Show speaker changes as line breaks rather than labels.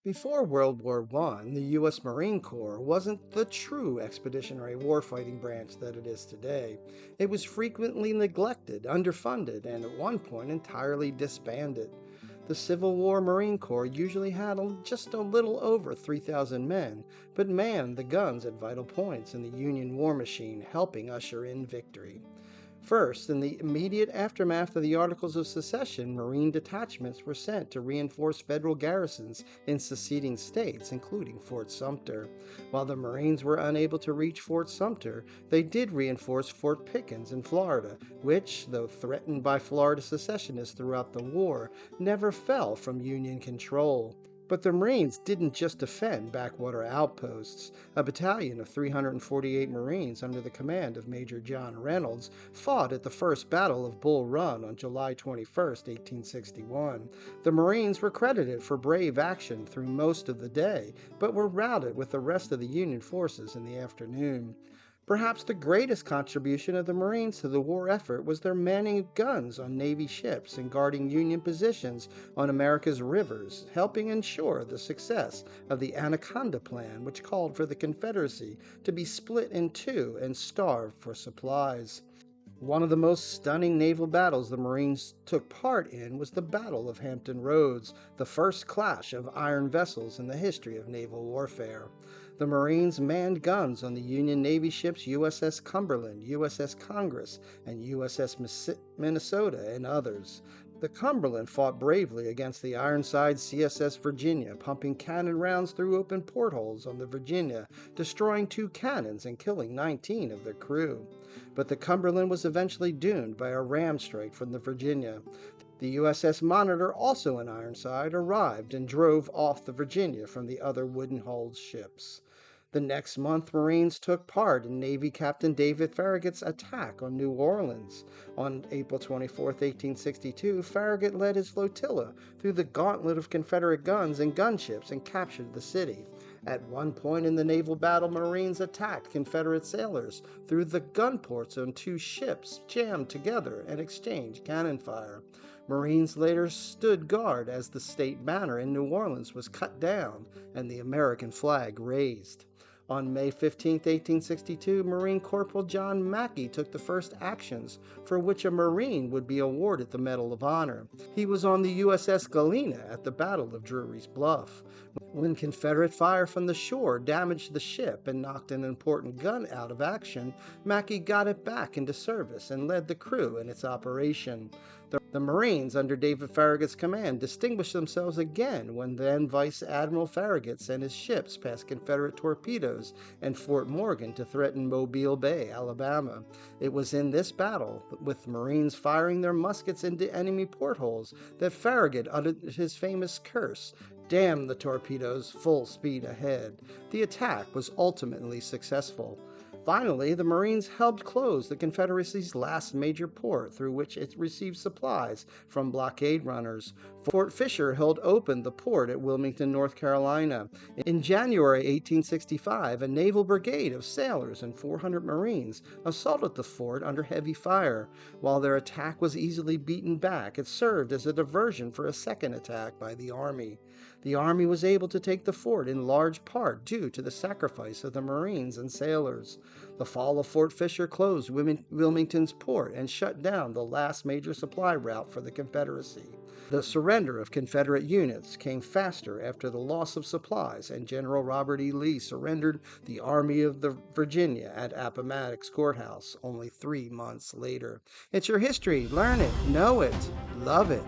Before World War I, the U.S. Marine Corps wasn't the true expeditionary warfighting branch that it is today. It was frequently neglected, underfunded, and at one point entirely disbanded. The Civil War Marine Corps usually had just a little over 3,000 men, but manned the guns at vital points in the Union war machine, helping usher in victory. First, in the immediate aftermath of the Articles of Secession, Marine detachments were sent to reinforce federal garrisons in seceding states, including Fort Sumter. While the Marines were unable to reach Fort Sumter, they did reinforce Fort Pickens in Florida, which, though threatened by Florida secessionists throughout the war, never fell from Union control. But the Marines didn't just defend backwater outposts. A battalion of 348 Marines under the command of Major John Reynolds fought at the First Battle of Bull Run on July 21, 1861. The Marines were credited for brave action through most of the day, but were routed with the rest of the Union forces in the afternoon. Perhaps the greatest contribution of the Marines to the war effort was their manning of guns on Navy ships and guarding Union positions on America's rivers, helping ensure the success of the Anaconda Plan, which called for the Confederacy to be split in two and starved for supplies. One of the most stunning naval battles the Marines took part in was the Battle of Hampton Roads, the first clash of iron vessels in the history of naval warfare. The Marines manned guns on the Union Navy ships USS Cumberland, USS Congress, and USS Minnesota, and others. The Cumberland fought bravely against the Ironside CSS Virginia, pumping cannon rounds through open portholes on the Virginia, destroying 2 cannons and killing 19 of their crew. But the Cumberland was eventually doomed by a ram strike from the Virginia. The USS Monitor, also an Ironside, arrived and drove off the Virginia from the other wooden-hulled ships. The next month, Marines took part in Navy Captain David Farragut's attack on New Orleans. On April 24, 1862, Farragut led his flotilla through the gauntlet of Confederate guns and gunships and captured the city. At one point in the naval battle, Marines attacked Confederate sailors through the gun ports on 2 ships jammed together and exchanged cannon fire. Marines later stood guard as the state banner in New Orleans was cut down and the American flag raised. On May 15, 1862, Marine Corporal John Mackey took the first actions for which a Marine would be awarded the Medal of Honor. He was on the USS Galena at the Battle of Drury's Bluff. When Confederate fire from the shore damaged the ship and knocked an important gun out of action, Mackey got it back into service and led the crew in its operation. The Marines, under David Farragut's command, distinguished themselves again when then Vice Admiral Farragut sent his ships past Confederate torpedoes and Fort Morgan to threaten Mobile Bay, Alabama. It was in this battle, with Marines firing their muskets into enemy portholes, that Farragut uttered his famous curse, "Damn the torpedoes, full speed ahead." The attack was ultimately successful. Finally, the Marines helped close the Confederacy's last major port through which it received supplies from blockade runners. Fort Fisher held open the port at Wilmington, North Carolina. In January 1865, a naval brigade of sailors and 400 Marines assaulted the fort under heavy fire. While their attack was easily beaten back, it served as a diversion for a second attack by the Army. The Army was able to take the fort in large part due to the sacrifice of the Marines and sailors. The fall of Fort Fisher closed Wilmington's port and shut down the last major supply route for the Confederacy. The surrender of Confederate units came faster after the loss of supplies, and General Robert E. Lee surrendered the Army of the Virginia at Appomattox Courthouse only 3 months later. It's your history. Learn it, know it, love it.